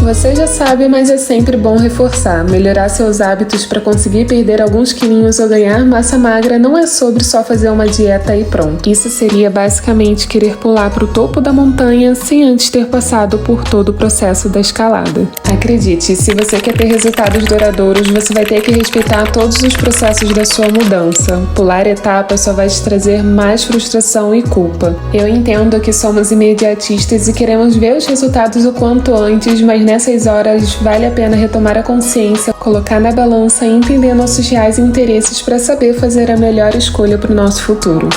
Você já sabe, mas é sempre bom reforçar. Melhorar seus hábitos para conseguir perder alguns quilinhos ou ganhar massa magra não é sobre só fazer uma dieta e pronto. Isso seria basicamente querer pular para o topo da montanha sem antes ter passado por todo o processo da escalada. Acredite, se você quer ter resultados duradouros, você vai ter que respeitar todos os processos da sua mudança. Pular etapas só vai te trazer mais frustração e culpa. Eu entendo que somos imediatistas e queremos ver os resultados o quanto antes, mas nessas horas vale a pena retomar a consciência, colocar na balança e entender nossos reais interesses para saber fazer a melhor escolha para o nosso futuro.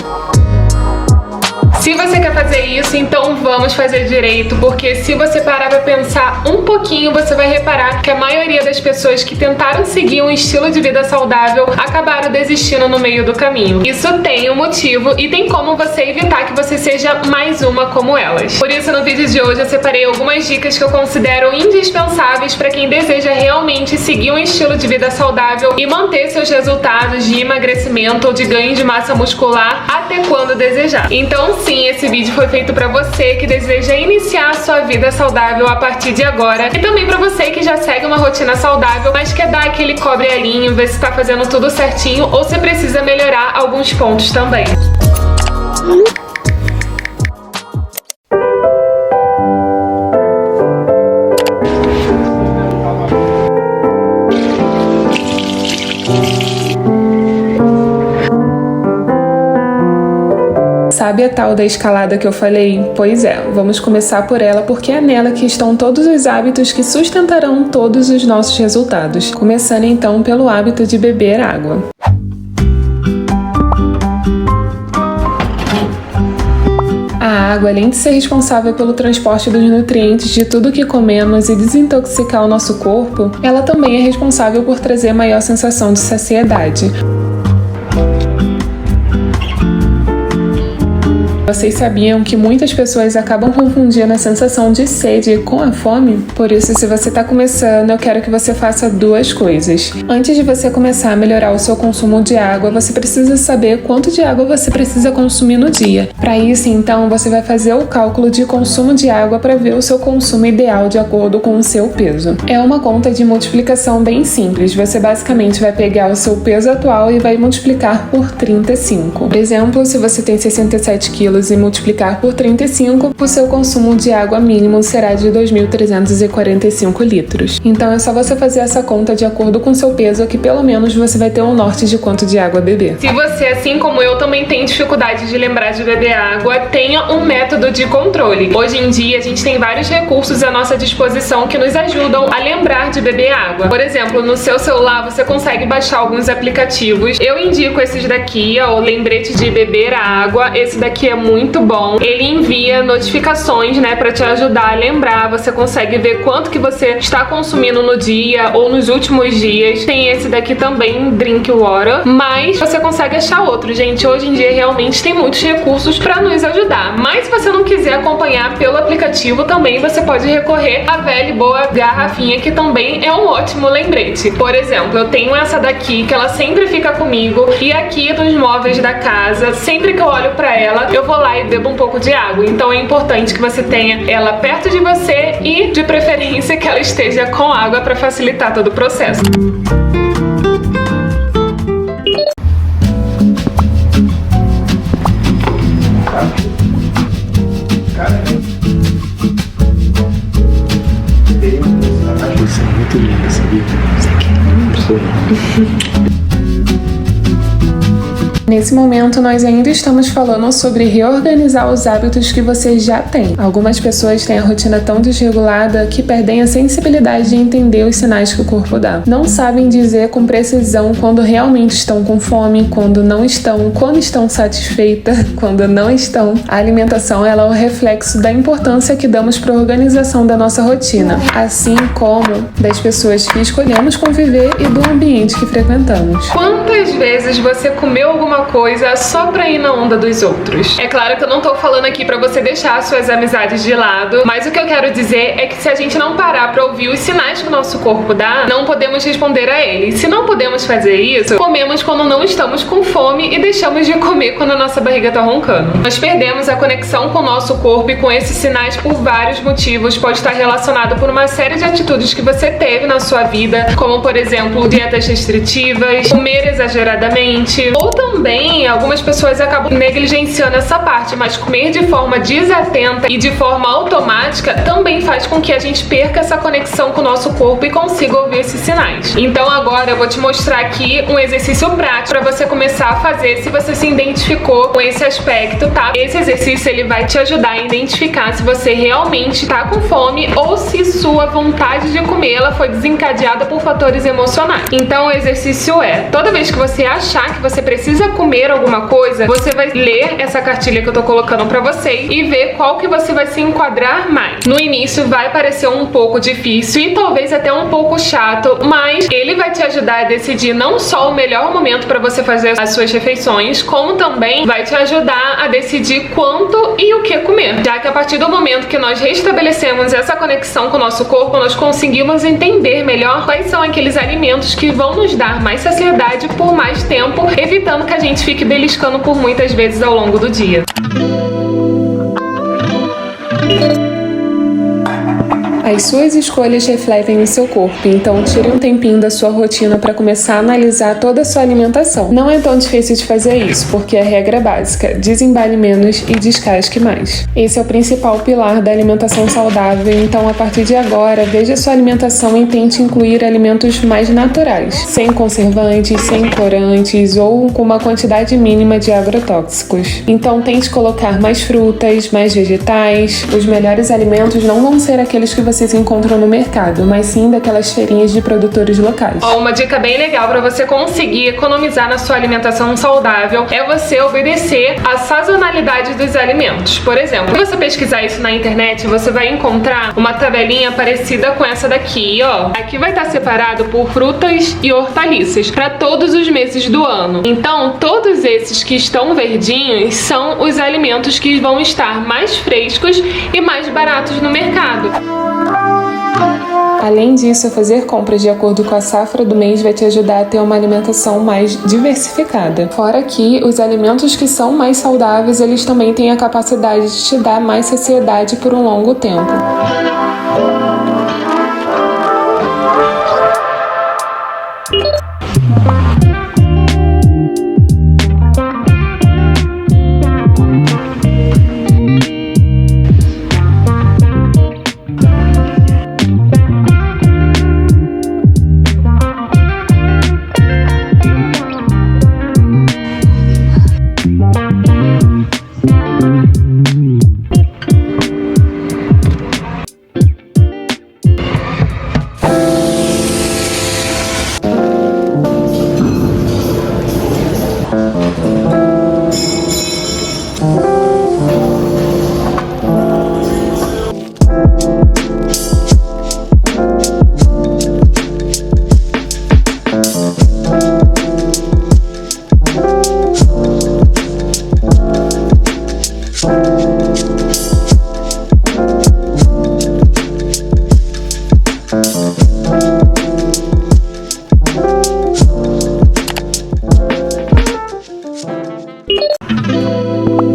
Se você quer fazer isso, então vamos fazer direito, porque se você parar pra pensar um pouquinho, você vai reparar que a maioria das pessoas que tentaram seguir um estilo de vida saudável acabaram desistindo no meio do caminho. Isso tem um motivo e tem como você evitar que você seja mais uma como elas. Por isso, no vídeo de hoje eu separei algumas dicas que eu considero indispensáveis para quem deseja realmente seguir um estilo de vida saudável e manter seus resultados de emagrecimento ou de ganho de massa muscular até quando desejar. Então, sim, esse vídeo foi feito pra você que deseja iniciar a sua vida saudável a partir de agora e também pra você que já segue uma rotina saudável, mas quer dar aquele cobre-alinho, ver se tá fazendo tudo certinho ou se precisa melhorar alguns pontos também. Sabe a tal da escalada que eu falei? Pois é, vamos começar por ela porque é nela que estão todos os hábitos que sustentarão todos os nossos resultados. Começando então pelo hábito de beber água. A água, além de ser responsável pelo transporte dos nutrientes de tudo que comemos e desintoxicar o nosso corpo, ela também é responsável por trazer maior sensação de saciedade. Vocês sabiam que muitas pessoas acabam confundindo a sensação de sede com a fome? Por isso, se você está começando, eu quero que você faça duas coisas. Antes de você começar a melhorar o seu consumo de água, você precisa saber quanto de água você precisa consumir no dia. Para isso, então, você vai fazer o cálculo de consumo de água para ver o seu consumo ideal de acordo com o seu peso. É uma conta de multiplicação bem simples. Você basicamente vai pegar o seu peso atual e vai multiplicar por 35. Por exemplo, se você tem 67 quilos e multiplicar por 35, o seu consumo de água mínimo será de 2.345 litros. Então é só você fazer essa conta de acordo com seu peso que pelo menos você vai ter um norte de quanto de água beber. Se você, assim como eu, também tem dificuldade de lembrar de beber água, tenha um método de controle. Hoje em dia a gente tem vários recursos à nossa disposição que nos ajudam a lembrar de beber água. Por exemplo, no seu celular você consegue baixar alguns aplicativos. Eu indico esses daqui, o lembrete de beber água. Esse daqui é muito bom. Ele envia notificações, né, para te ajudar a lembrar. Você consegue ver quanto que você está consumindo no dia ou nos últimos dias. Tem esse daqui também, Drink Water, mas você consegue achar outro, gente. Hoje em dia realmente tem muitos recursos para nos ajudar. Mas se você não quiser acompanhar pelo aplicativo, também você pode recorrer à velha e boa garrafinha, que também é um ótimo lembrete. Por exemplo, eu tenho essa daqui que ela sempre fica comigo e aqui nos móveis da casa, sempre que eu olho para ela, eu vou lá e bebo um pouco de água. Então é importante que você tenha ela perto de você e, de preferência, que ela esteja com água para facilitar todo o processo. Você é muito linda, sabia? Você quer? Nesse momento, nós ainda estamos falando sobre reorganizar os hábitos que você já tem. Algumas pessoas têm a rotina tão desregulada que perdem a sensibilidade de entender os sinais que o corpo dá. Não sabem dizer com precisão quando realmente estão com fome, quando não estão, quando estão satisfeitas, quando não estão. A alimentação, ela é o reflexo da importância que damos para a organização da nossa rotina, assim como das pessoas que escolhemos conviver e do ambiente que frequentamos. Quantas vezes você comeu alguma alguma coisa só pra ir na onda dos outros. É claro que eu não tô falando aqui pra você deixar suas amizades de lado, mas o que eu quero dizer é que se a gente não parar pra ouvir os sinais que o nosso corpo dá, não podemos responder a eles. Se não podemos fazer isso, comemos quando não estamos com fome e deixamos de comer quando a nossa barriga tá roncando. Nós perdemos a conexão com o nosso corpo e com esses sinais por vários motivos. Pode estar relacionado por uma série de atitudes que você teve na sua vida, como por exemplo, dietas restritivas, comer exageradamente, ou também algumas pessoas acabam negligenciando essa parte, mas comer de forma desatenta e de forma automática também faz com que a gente perca essa conexão com o nosso corpo e consiga ouvir esses sinais. Então agora eu vou te mostrar aqui um exercício prático para você começar a fazer se você se identificou com esse aspecto, tá? Esse exercício ele vai te ajudar a identificar se você realmente tá com fome ou se sua vontade de comer ela foi desencadeada por fatores emocionais. Então o exercício é, toda vez que você achar que você precisa comer alguma coisa, você vai ler essa cartilha que eu tô colocando pra você e ver qual que você vai se enquadrar mais. No início vai parecer um pouco difícil e talvez até um pouco chato, mas ele vai te ajudar a decidir não só o melhor momento pra você fazer as suas refeições, como também vai te ajudar a decidir quanto e o que comer. Já que a partir do momento que nós restabelecemos essa conexão com o nosso corpo, nós conseguimos entender melhor quais são aqueles alimentos que vão nos dar mais saciedade por mais tempo, evitando que a gente fique beliscando por muitas vezes ao longo do dia. As suas escolhas refletem o seu corpo, então tire um tempinho da sua rotina para começar a analisar toda a sua alimentação. Não é tão difícil de fazer isso, porque a regra é básica: desembale menos e descasque mais. Esse é o principal pilar da alimentação saudável, então a partir de agora, veja sua alimentação e tente incluir alimentos mais naturais, sem conservantes, sem corantes ou com uma quantidade mínima de agrotóxicos. Então tente colocar mais frutas, mais vegetais. Os melhores alimentos não vão ser aqueles que vocês encontram no mercado, mas sim daquelas feirinhas de produtores locais. Uma dica bem legal para você conseguir economizar na sua alimentação saudável é você obedecer à sazonalidade dos alimentos. Por exemplo, se você pesquisar isso na internet, você vai encontrar uma tabelinha parecida com essa daqui, ó. Aqui vai estar separado por frutas e hortaliças para todos os meses do ano. Então, todos esses que estão verdinhos são os alimentos que vão estar mais frescos e mais baratos no mercado. Além disso, fazer compras de acordo com a safra do mês vai te ajudar a ter uma alimentação mais diversificada. Fora que os alimentos que são mais saudáveis, eles também têm a capacidade de te dar mais saciedade por um longo tempo.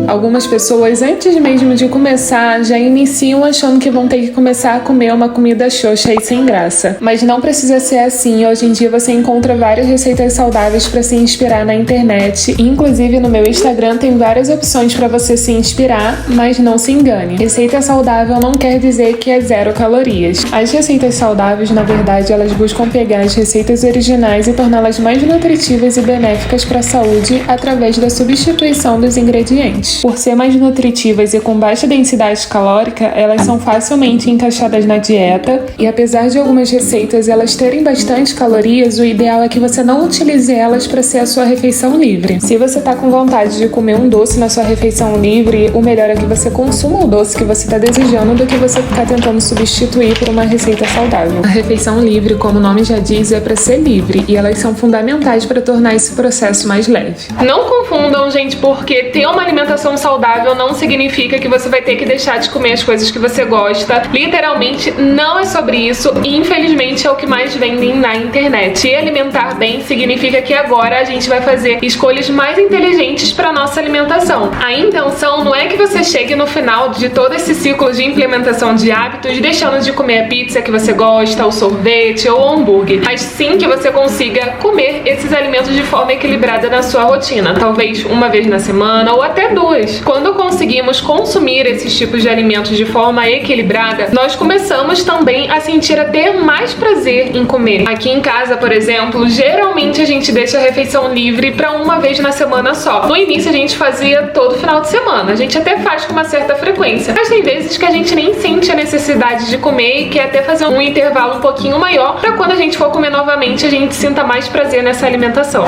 Algumas pessoas, antes mesmo de começar, já iniciam achando que vão ter que começar a comer uma comida xoxa e sem graça. Mas não precisa ser assim. Hoje em dia você encontra várias receitas saudáveis para se inspirar na internet. Inclusive no meu Instagram tem várias opções para você se inspirar, mas não se engane. Receita saudável não quer dizer que é 0 calorias. As receitas saudáveis, na verdade, elas buscam pegar as receitas originais e torná-las mais nutritivas e benéficas para a saúde através da substituição dos ingredientes. Por ser mais nutritivas e com baixa densidade calórica, elas são facilmente encaixadas na dieta e apesar de algumas receitas elas terem bastante calorias, o ideal é que você não utilize elas para ser a sua refeição livre. Se você está com vontade de comer um doce na sua refeição livre, o melhor é que você consuma o doce que você está desejando do que você ficar tentando substituir por uma receita saudável. A refeição livre, como o nome já diz, é para ser livre e elas são fundamentais para tornar esse processo mais leve. Não confundam, gente, porque ter uma alimentação saudável não significa que você vai ter que deixar de comer as coisas que você gosta. Literalmente não é sobre isso e infelizmente é o que mais vendem na internet. E alimentar bem significa que agora a gente vai fazer escolhas mais inteligentes para nossa alimentação. A intenção não é que você chegue no final de todo esse ciclo de implementação de hábitos deixando de comer a pizza que você gosta, o sorvete ou o hambúrguer, mas sim que você consiga comer esses alimentos de forma equilibrada na sua rotina, talvez uma vez na semana ou até duas. Quando conseguimos consumir esses tipos de alimentos de forma equilibrada, nós começamos também a sentir até mais prazer em comer. Aqui em casa, por exemplo, geralmente a gente deixa a refeição livre para uma vez na semana só. No início a gente fazia todo final de semana, a gente até faz com uma certa frequência, mas tem vezes que a gente nem sente a necessidade de comer e quer até fazer um intervalo um pouquinho maior para quando a gente for comer novamente a gente sinta mais prazer nessa alimentação.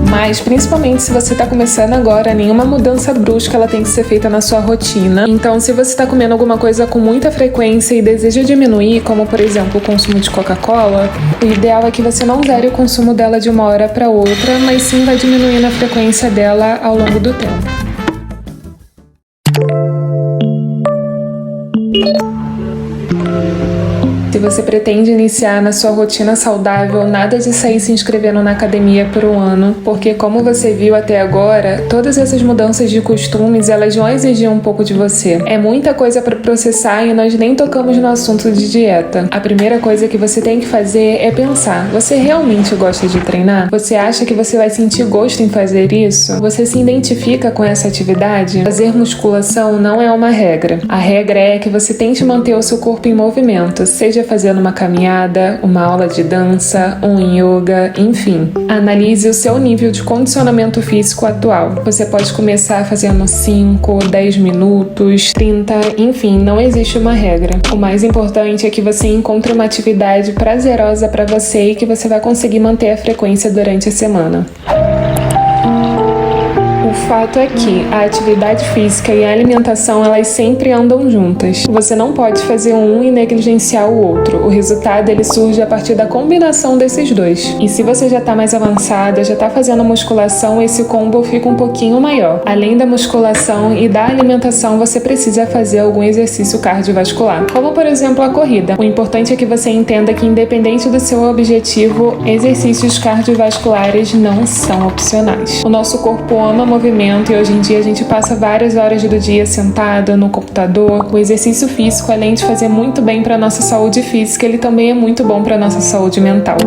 Mas, principalmente se você está começando agora, nenhuma mudança brusca ela tem que ser feita na sua rotina. Então, se você está comendo alguma coisa com muita frequência e deseja diminuir, como por exemplo o consumo de Coca-Cola, o ideal é que você não zere o consumo dela de uma hora para outra, mas sim vai diminuindo a frequência dela ao longo do tempo. Se você pretende iniciar na sua rotina saudável, nada de sair se inscrevendo na academia por um ano, porque como você viu até agora, todas essas mudanças de costumes, elas vão exigir um pouco de você. É muita coisa para processar e nós nem tocamos no assunto de dieta. A primeira coisa que você tem que fazer é pensar, você realmente gosta de treinar? Você acha que você vai sentir gosto em fazer isso? Você se identifica com essa atividade? Fazer musculação não é uma regra. A regra é que você tente manter o seu corpo em movimento, seja fazendo uma caminhada, uma aula de dança, um yoga, enfim. Analise o seu nível de condicionamento físico atual. Você pode começar fazendo 5, 10 minutos, 30, enfim, não existe uma regra. O mais importante é que você encontre uma atividade prazerosa para você e que você vai conseguir manter a frequência durante a semana. O fato é que a atividade física e a alimentação elas sempre andam juntas. Você não pode fazer um e negligenciar o outro. O resultado ele surge a partir da combinação desses dois. E se você já está mais avançada, já está fazendo musculação, esse combo fica um pouquinho maior. Além da musculação e da alimentação, você precisa fazer algum exercício cardiovascular, como por exemplo a corrida. O importante é que você entenda que independente do seu objetivo, exercícios cardiovasculares não são opcionais. O nosso corpo ama movimento e hoje em dia a gente passa várias horas do dia sentado no computador. O exercício físico, além de fazer muito bem para nossa saúde física, ele também é muito bom para nossa saúde mental.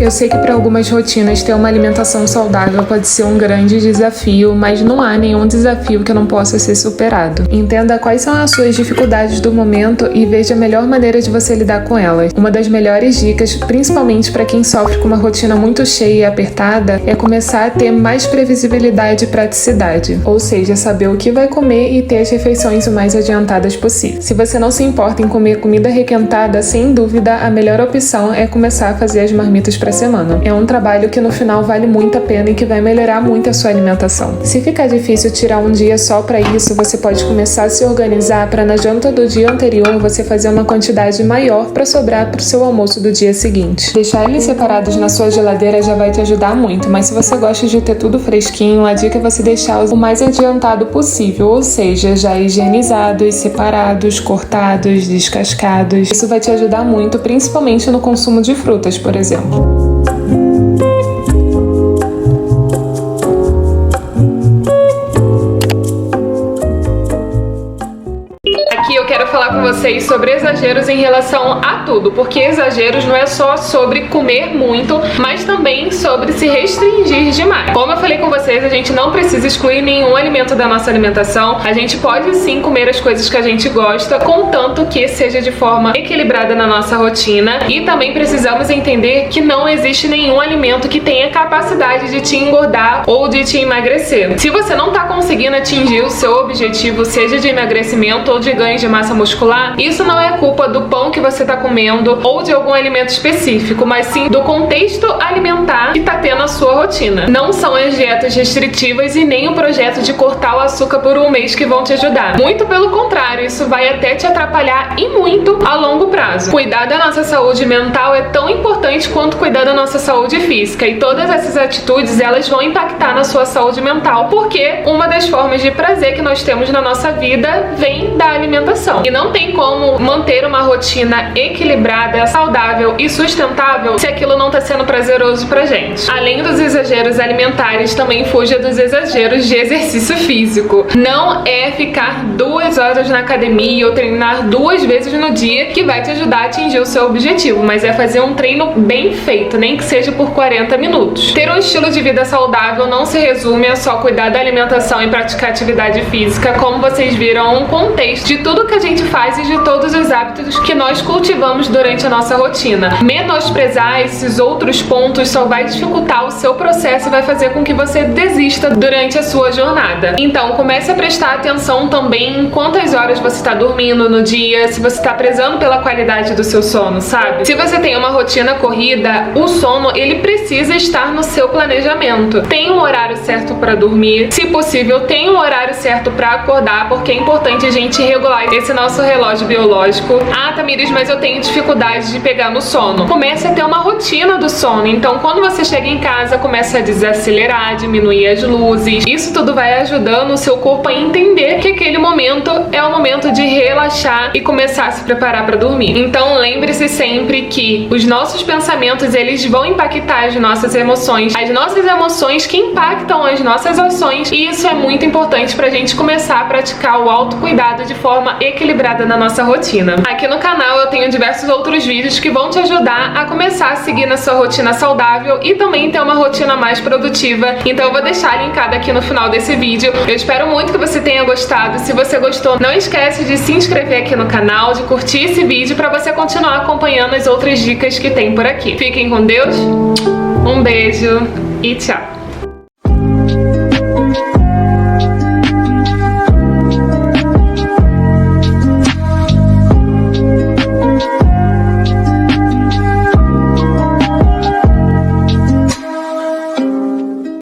Eu sei que para algumas rotinas ter uma alimentação saudável pode ser um grande desafio, mas não há nenhum desafio que não possa ser superado. Entenda quais são as suas dificuldades do momento e veja a melhor maneira de você lidar com elas. Uma das melhores dicas, principalmente para quem sofre com uma rotina muito cheia e apertada, é começar a ter mais previsibilidade e praticidade, ou seja, saber o que vai comer e ter as refeições o mais adiantadas possível. Se você não se importa em comer comida requentada, sem dúvida a melhor opção é começar a fazer as marmitas para semana. É um trabalho que no final vale muito a pena e que vai melhorar muito a sua alimentação. Se ficar difícil tirar um dia só para isso, você pode começar a se organizar para na janta do dia anterior você fazer uma quantidade maior para sobrar para o seu almoço do dia seguinte. Deixar eles separados na sua geladeira já vai te ajudar muito, mas se você gosta de ter tudo fresquinho, a dica é você deixar o mais adiantado possível, ou seja, já higienizados, separados, cortados, descascados. Isso vai te ajudar muito, principalmente no consumo de frutas, por exemplo. vocês sobre exageros em relação a tudo, porque exageros não é só sobre comer muito, mas também sobre se restringir demais. Como eu falei com vocês, a gente não precisa excluir nenhum alimento da nossa alimentação. A gente pode sim comer as coisas que a gente gosta, contanto que seja de forma equilibrada na nossa rotina. E também precisamos entender que não existe nenhum alimento que tenha capacidade de te engordar ou de te emagrecer. Se você não está conseguindo atingir o seu objetivo, seja de emagrecimento ou de ganho de massa muscular, isso não é culpa do pão que você está comendo ou de algum alimento específico, mas sim do contexto alimentar que está tendo a sua rotina. Não são as dietas restritivas e nem o projeto de cortar o açúcar por um mês que vão te ajudar. Muito pelo contrário, isso vai até te atrapalhar e muito a longo prazo. Cuidar da nossa saúde mental é tão importante quanto cuidar da nossa saúde física, e todas essas atitudes elas vão impactar na sua saúde mental, porque uma das formas de prazer que nós temos na nossa vida vem da alimentação. E não tem como manter uma rotina equilibrada, saudável e sustentável se aquilo não está sendo prazeroso pra gente. Além dos exageros alimentares, também fuja dos exageros de exercício físico. Não é ficar 2 horas na academia ou treinar 2 vezes no dia que vai te ajudar a atingir o seu objetivo, mas é fazer um treino bem feito, nem que seja por 40 minutos. Ter um estilo de vida saudável não se resume a só cuidar da alimentação e praticar atividade física. Como vocês viram, é um contexto de tudo que a gente faz e de todos os hábitos que nós cultivamos durante a nossa rotina. Menosprezar esses outros pontos só vai dificultar o seu processo e vai fazer com que você desista durante a sua jornada. Então, comece a prestar atenção também em quantas horas você está dormindo no dia, se você está prezando pela qualidade do seu sono, sabe? Se você tem uma rotina corrida, o sono, ele precisa estar no seu planejamento. Tem um horário certo para dormir, se possível, tem um horário certo para acordar, porque é importante a gente regular esse nosso relógio biológico. Ah, Tamires, mas eu tenho dificuldade de pegar no sono. Comece a ter uma rotina do sono. Então, quando você chega em casa, comece a desacelerar, diminuir as luzes. Isso tudo vai ajudando o seu corpo a entender que aquele momento é o momento de relaxar e começar a se preparar para dormir. Então, lembre-se sempre que os nossos pensamentos, eles vão impactar as nossas emoções que impactam as nossas ações, e isso é muito importante pra gente começar a praticar o autocuidado de forma equilibrada na nossa rotina. Aqui no canal eu tenho diversos outros vídeos que vão te ajudar a começar a seguir na sua rotina saudável e também ter uma rotina mais produtiva, então eu vou deixar linkado aqui no final desse vídeo. Eu espero muito que você tenha gostado. Se você gostou, não esquece de se inscrever aqui no canal, de curtir esse vídeo pra você continuar acompanhando as outras dicas que tem por aqui. Fiquem com Deus, um beijo e tchau!